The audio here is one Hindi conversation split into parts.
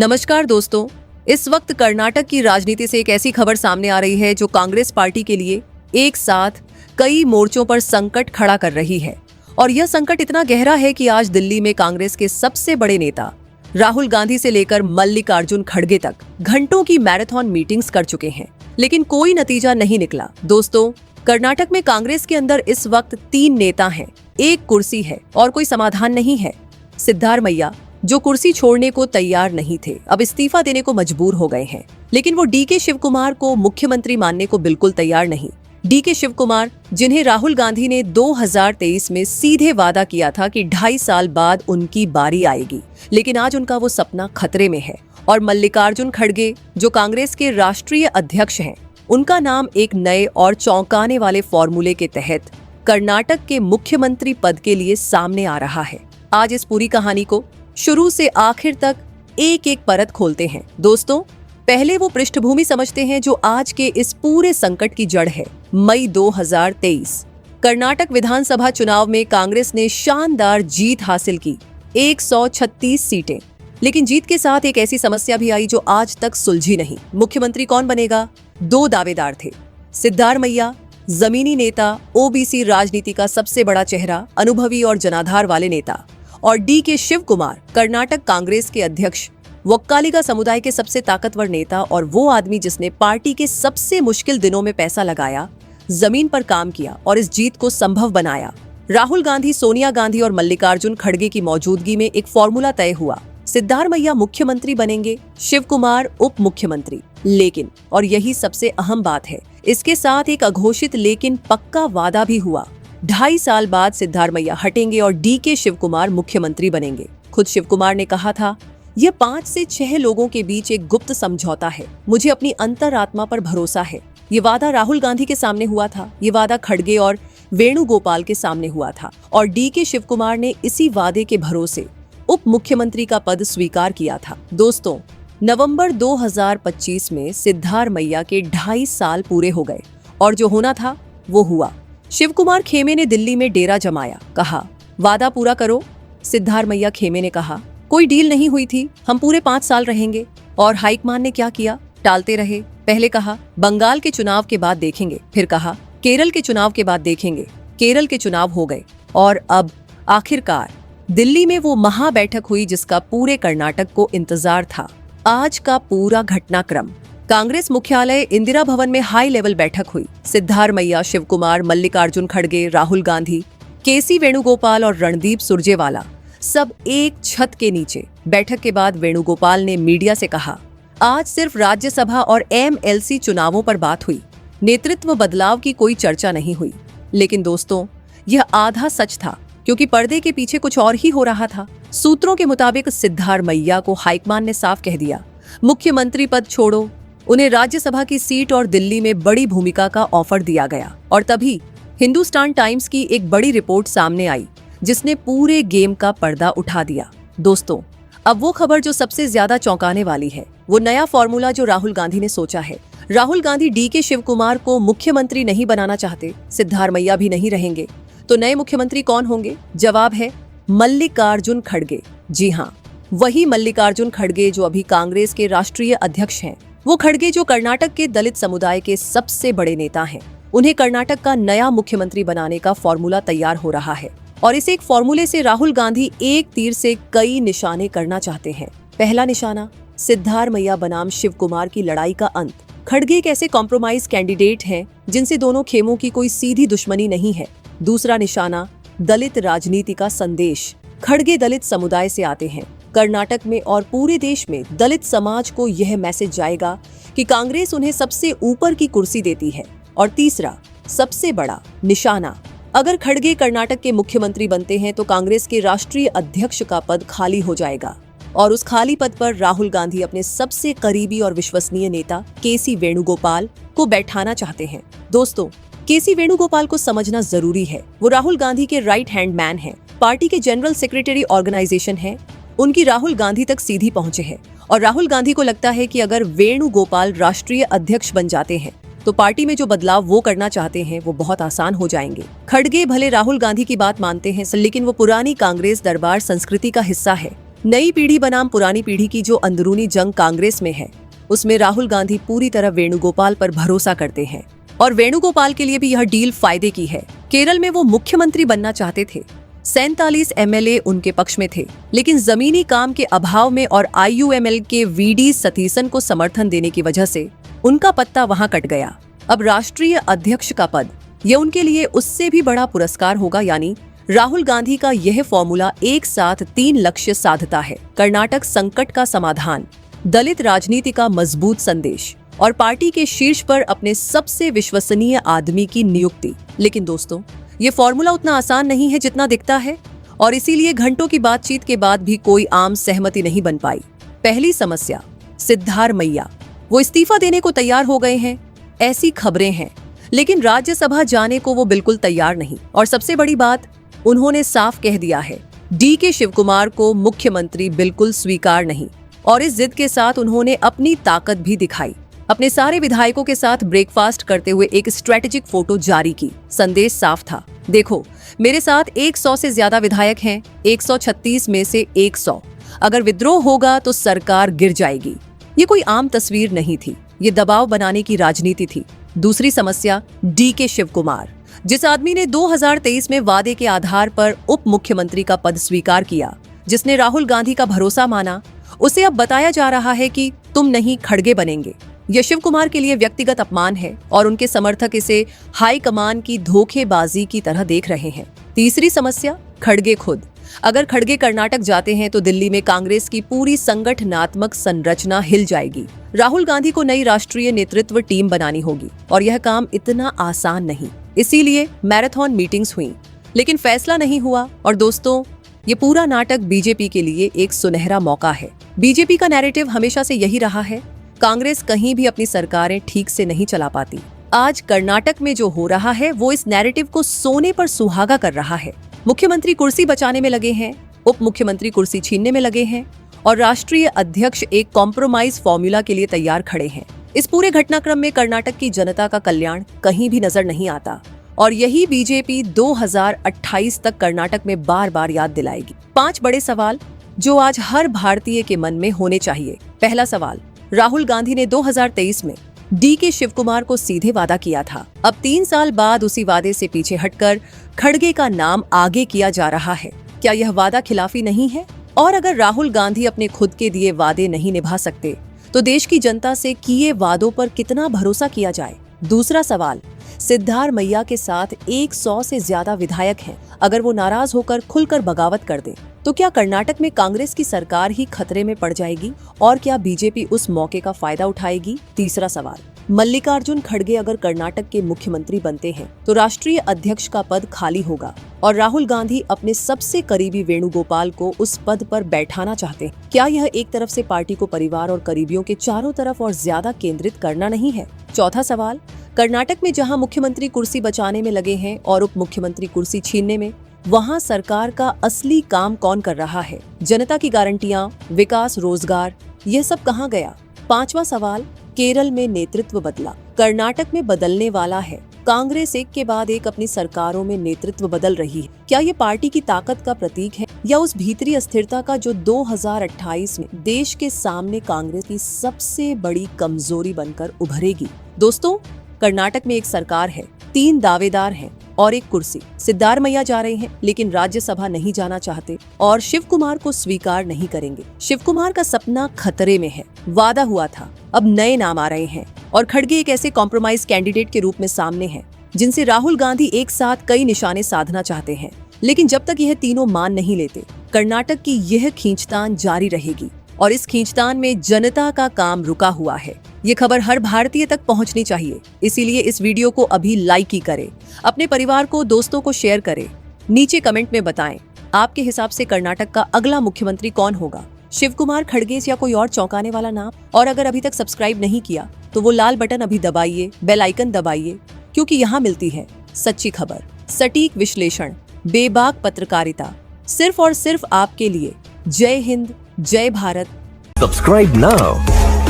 नमस्कार दोस्तों। इस वक्त कर्नाटक की राजनीति से एक ऐसी खबर सामने आ रही है जो कांग्रेस पार्टी के लिए एक साथ कई मोर्चों पर संकट खड़ा कर रही है। और यह संकट इतना गहरा है कि आज दिल्ली में कांग्रेस के सबसे बड़े नेता राहुल गांधी से लेकर मल्लिकार्जुन खड़गे तक घंटों की मैराथन मीटिंग्स कर चुके हैं, लेकिन कोई नतीजा नहीं निकला। दोस्तों, कर्नाटक में कांग्रेस के अंदर इस वक्त 3 नेता हैं, एक कुर्सी है और कोई समाधान नहीं है। सिद्धारमैया जो कुर्सी छोड़ने को तैयार नहीं थे, अब इस्तीफा देने को मजबूर हो गए हैं, लेकिन वो डीके शिवकुमार को मुख्यमंत्री मानने को बिल्कुल तैयार नहीं। डीके शिवकुमार, जिन्हें राहुल गांधी ने 2023 में सीधे वादा किया था कि 2.5 साल बाद उनकी बारी आएगी, लेकिन आज उनका वो सपना खतरे में है। और मल्लिकार्जुन खड़गे, जो कांग्रेस के राष्ट्रीय अध्यक्ष हैं, उनका नाम एक नए और चौंकाने वाले फॉर्मूले के तहत कर्नाटक के मुख्यमंत्री पद के लिए सामने आ रहा है। आज इस पूरी कहानी को शुरू से आखिर तक एक एक परत खोलते हैं। दोस्तों, पहले वो पृष्ठभूमि समझते हैं जो आज के इस पूरे संकट की जड़ है। मई 2023 कर्नाटक विधानसभा चुनाव में कांग्रेस ने शानदार जीत हासिल की, 136 सीटें। लेकिन जीत के साथ एक ऐसी समस्या भी आई जो आज तक सुलझी नहीं। मुख्यमंत्री कौन बनेगा? 2 दावेदार थे। सिद्धारमैया, जमीनी नेता, ओबीसी राजनीति का सबसे बड़ा चेहरा, अनुभवी और जनाधार वाले नेता, और डीके शिवकुमार, कर्नाटक कांग्रेस के अध्यक्ष, वक्कालिगा समुदाय के सबसे ताकतवर नेता और वो आदमी जिसने पार्टी के सबसे मुश्किल दिनों में पैसा लगाया, जमीन पर काम किया और इस जीत को संभव बनाया। राहुल गांधी, सोनिया गांधी और मल्लिकार्जुन खड़गे की मौजूदगी में एक फॉर्मूला तय हुआ। सिद्धारमैया मुख्यमंत्री बनेंगे, शिवकुमार उप मुख्यमंत्री। लेकिन, और यही सबसे अहम बात है, इसके साथ एक अघोषित लेकिन पक्का वादा भी हुआ। 2.5 साल बाद सिद्धारमैया हटेंगे और डीके शिवकुमार मुख्यमंत्री बनेंगे। खुद शिवकुमार ने कहा था, यह 5 से 6 लोगों के बीच एक गुप्त समझौता है, मुझे अपनी अंतरात्मा पर भरोसा है। ये वादा राहुल गांधी के सामने हुआ था, ये वादा खड़गे और वेणुगोपाल के सामने हुआ था, और डीके शिवकुमार ने इसी वादे के भरोसे उप मुख्यमंत्री का पद स्वीकार किया था। दोस्तों, नवंबर 2025 में सिद्धारमैया के 2.5 साल पूरे हो गए और जो होना था वो हुआ। शिवकुमार खेमे ने दिल्ली में डेरा जमाया, कहा वादा पूरा करो। सिद्धारमैया खेमे ने कहा कोई डील नहीं हुई थी, हम पूरे 5 साल रहेंगे। और हाईकमान ने क्या किया? टालते रहे। पहले कहा बंगाल के चुनाव के बाद देखेंगे, फिर कहा केरल के चुनाव के बाद देखेंगे। केरल के चुनाव हो गए और अब आखिरकार दिल्ली में वो महा बैठक हुई जिसका पूरे कर्नाटक को इंतजार था। आज का पूरा घटनाक्रम। कांग्रेस मुख्यालय इंदिरा भवन में हाई लेवल बैठक हुई। सिद्धारमैया, शिवकुमार, मल्लिकार्जुन खड़गे, राहुल गांधी, केसी वेणुगोपाल और रणदीप सुरजेवाला सब एक छत के नीचे। बैठक के बाद वेणुगोपाल ने मीडिया से कहा, आज सिर्फ राज्यसभा और एमएलसी चुनावों पर बात हुई, नेतृत्व बदलाव की कोई चर्चा नहीं हुई। लेकिन दोस्तों, यह आधा सच था, क्योंकि पर्दे के पीछे कुछ और ही हो रहा था। सूत्रों के मुताबिक सिद्धारमैया को हाईकमान ने साफ कह दिया, मुख्यमंत्री पद छोड़ो। उन्हें राज्यसभा की सीट और दिल्ली में बड़ी भूमिका का ऑफर दिया गया। और तभी हिंदुस्तान टाइम्स की एक बड़ी रिपोर्ट सामने आई जिसने पूरे गेम का पर्दा उठा दिया। दोस्तों, अब वो खबर जो सबसे ज्यादा चौंकाने वाली है, वो नया फॉर्मूला जो राहुल गांधी ने सोचा है। राहुल गांधी डीके शिवकुमार को मुख्यमंत्री नहीं बनाना चाहते, सिद्धारमैया भी नहीं रहेंगे, तो नए मुख्यमंत्री कौन होंगे? जवाब है मल्लिकार्जुन खड़गे। जी हाँ, वही मल्लिकार्जुन खड़गे जो अभी कांग्रेस के राष्ट्रीय अध्यक्ष हैं। वो खड़गे जो कर्नाटक के दलित समुदाय के सबसे बड़े नेता हैं। उन्हें कर्नाटक का नया मुख्यमंत्री बनाने का फॉर्मूला तैयार हो रहा है, और इस एक फॉर्मूले से राहुल गांधी एक तीर से कई निशाने करना चाहते हैं। पहला निशाना, सिद्धारमैया बनाम शिवकुमार की लड़ाई का अंत। खड़गे एक ऐसे कॉम्प्रोमाइज कैंडिडेट हैं जिनसे दोनों खेमों की कोई सीधी दुश्मनी नहीं है। दूसरा निशाना, दलित राजनीति का संदेश। खड़गे दलित समुदाय से आते हैं। कर्नाटक में और पूरे देश में दलित समाज को यह मैसेज जाएगा कि कांग्रेस उन्हें सबसे ऊपर की कुर्सी देती है। और तीसरा, सबसे बड़ा निशाना, अगर खड़गे कर्नाटक के मुख्यमंत्री बनते हैं तो कांग्रेस के राष्ट्रीय अध्यक्ष का पद खाली हो जाएगा, और उस खाली पद पर राहुल गांधी अपने सबसे करीबी और विश्वसनीय नेता केसी वेणुगोपाल को बैठाना चाहते हैं। दोस्तों, केसी वेणुगोपाल को समझना जरूरी है, वो राहुल गांधी के राइट हैंड मैन हैं, पार्टी के जनरल सेक्रेटरी ऑर्गेनाइजेशन है, उनकी राहुल गांधी तक सीधी पहुंचे है। और राहुल गांधी को लगता है कि अगर वेणुगोपाल राष्ट्रीय अध्यक्ष बन जाते हैं तो पार्टी में जो बदलाव वो करना चाहते हैं वो बहुत आसान हो जाएंगे। खड़गे भले राहुल गांधी की बात मानते हैं, लेकिन वो पुरानी कांग्रेस दरबार संस्कृति का हिस्सा है। नई पीढ़ी बनाम पुरानी पीढ़ी की जो अंदरूनी जंग कांग्रेस में है, उसमें राहुल गांधी पूरी तरह वेणुगोपाल पर भरोसा करते हैं और वेणुगोपाल के लिए भी यह डील फायदे की है। केरल में वो मुख्यमंत्री बनना चाहते थे। 47 एमएलए उनके पक्ष में थे, लेकिन जमीनी काम के अभाव में और IUML के VD सतीसन को समर्थन देने की वजह से उनका पत्ता वहां कट गया। अब राष्ट्रीय अध्यक्ष का पद यह उनके लिए उससे भी बड़ा पुरस्कार होगा, यानी राहुल गांधी का यह फॉर्मूला एक साथ 3 लक्ष्य साधता है। कर्नाटक संकट का समाधान, दलित राजनीति का मजबूत संदेश और पार्टी के शीर्ष पर अपने सबसे विश्वसनीय आदमी की नियुक्ति। लेकिन दोस्तों, ये फॉर्मूला उतना आसान नहीं है जितना दिखता है और इसीलिए घंटों की बातचीत के बाद भी कोई आम सहमति नहीं बन पाई। पहली समस्या, सिद्धारमैया। वो इस्तीफा देने को तैयार हो गए हैं, ऐसी खबरें हैं, लेकिन राज्यसभा जाने को वो बिल्कुल तैयार नहीं। और सबसे बड़ी बात, उन्होंने साफ कह दिया है DK शिवकुमार को मुख्यमंत्री बिल्कुल स्वीकार नहीं। और इस जिद के साथ उन्होंने अपनी ताकत भी दिखाई। अपने सारे विधायकों के साथ ब्रेकफास्ट करते हुए एक स्ट्रेटेजिक फोटो जारी की। संदेश साफ था, देखो मेरे साथ 100 से ज्यादा विधायक हैं, 136 में से 100। अगर विद्रोह होगा तो सरकार गिर जाएगी। ये कोई आम तस्वीर नहीं थी, ये दबाव बनाने की राजनीति थी। दूसरी समस्या, DK शिवकुमार। जिस आदमी ने 2023 में वादे के आधार पर उप मुख्यमंत्री का पद स्वीकार किया, जिसने राहुल गांधी का भरोसा माना, उसे अब बताया जा रहा है कि तुम नहीं खड़गे बनेंगे। यह शिवकुमार के लिए व्यक्तिगत अपमान है और उनके समर्थक इसे हाईकमान की धोखेबाजी की तरह देख रहे हैं। तीसरी समस्या, खड़गे खुद। अगर खड़गे कर्नाटक जाते हैं तो दिल्ली में कांग्रेस की पूरी संगठनात्मक संरचना हिल जाएगी। राहुल गांधी को नई राष्ट्रीय नेतृत्व टीम बनानी होगी और यह काम इतना आसान नहीं। इसीलिए मैराथन मीटिंग्स हुई, लेकिन फैसला नहीं हुआ। और दोस्तों, ये पूरा नाटक बीजेपी के लिए एक सुनहरा मौका है। बीजेपी का नैरेटिव हमेशा से यही रहा है, कांग्रेस कहीं भी अपनी सरकारें ठीक से नहीं चला पाती। आज कर्नाटक में जो हो रहा है वो इस नैरेटिव को सोने पर सुहागा कर रहा है। मुख्यमंत्री कुर्सी बचाने में लगे हैं, उप मुख्यमंत्री कुर्सी छीनने में लगे हैं और राष्ट्रीय अध्यक्ष एक कॉम्प्रोमाइज फॉर्मूला के लिए तैयार खड़े हैं। इस पूरे घटनाक्रम में कर्नाटक की जनता का कल्याण कहीं भी नजर नहीं आता और यही बीजेपी 2028 तक कर्नाटक में बार बार याद दिलाएगी। 5 बड़े सवाल जो आज हर भारतीय के मन में होने चाहिए। पहला सवाल, राहुल गांधी ने 2023 में DK शिवकुमार को सीधे वादा किया था। अब 3 साल बाद उसी वादे से पीछे हटकर खड़गे का नाम आगे किया जा रहा है। क्या यह वादा खिलाफी नहीं है? और अगर राहुल गांधी अपने खुद के दिए वादे नहीं निभा सकते तो देश की जनता से किए वादों पर कितना भरोसा किया जाए? दूसरा सवाल, सिद्धारमैया के साथ 100 से ज्यादा विधायक हैं। अगर वो नाराज होकर खुलकर बगावत कर दे तो क्या कर्नाटक में कांग्रेस की सरकार ही खतरे में पड़ जाएगी और क्या बीजेपी उस मौके का फायदा उठाएगी? तीसरा सवाल, मल्लिकार्जुन खड़गे अगर कर्नाटक के मुख्यमंत्री बनते हैं तो राष्ट्रीय अध्यक्ष का पद खाली होगा और राहुल गांधी अपने सबसे करीबी वेणुगोपाल को उस पद पर बैठाना चाहते हैं। क्या यह एक तरफ से पार्टी को परिवार और करीबियों के चारों तरफ और ज्यादा केंद्रित करना नहीं है? चौथा सवाल, कर्नाटक में जहां मुख्यमंत्री कुर्सी बचाने में लगे हैं और उप मुख्यमंत्री कुर्सी छीनने में, वहां सरकार का असली काम कौन कर रहा है? जनता की गारंटियां, विकास, रोजगार, यह सब कहां गया? पांचवा सवाल, केरल में नेतृत्व बदला, कर्नाटक में बदलने वाला है। कांग्रेस एक के बाद एक अपनी सरकारों में नेतृत्व बदल रही है। क्या ये पार्टी की ताकत का प्रतीक है या उस भीतरी अस्थिरता का जो 2028 में देश के सामने कांग्रेस की सबसे बड़ी कमजोरी बनकर उभरेगी? दोस्तों, कर्नाटक में एक सरकार है, 3 दावेदार हैं और एक कुर्सी। सिद्धारमैया जा रहे हैं लेकिन राज्यसभा नहीं जाना चाहते और शिवकुमार को स्वीकार नहीं करेंगे। शिवकुमार का सपना खतरे में है। वादा हुआ था, अब नए नाम आ रहे हैं और खड़गे एक ऐसे कॉम्प्रोमाइज कैंडिडेट के रूप में सामने हैं जिनसे राहुल गांधी एक साथ कई निशाने साधना चाहते हैं। लेकिन जब तक यह तीनों मान नहीं लेते, कर्नाटक की यह खींचतान जारी रहेगी और इस खींचतान में जनता का काम रुका हुआ है। ये खबर हर भारतीय तक पहुंचनी चाहिए, इसीलिए इस वीडियो को अभी लाइक ही करें, अपने परिवार को, दोस्तों को शेयर करें। नीचे कमेंट में बताएं आपके हिसाब से कर्नाटक का अगला मुख्यमंत्री कौन होगा, शिवकुमार, खड़गे या कोई और चौंकाने वाला नाम? और अगर अभी तक सब्सक्राइब नहीं किया तो वो लाल बटन अभी दबाइए, बेल आइकन दबाइए, क्योंकि यहाँ मिलती है सच्ची खबर, सटीक विश्लेषण, बेबाक पत्रकारिता, सिर्फ और सिर्फ आपके लिए। जय हिंद, जय Bharat. Subscribe now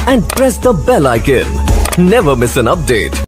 and press the bell icon. Never miss an update.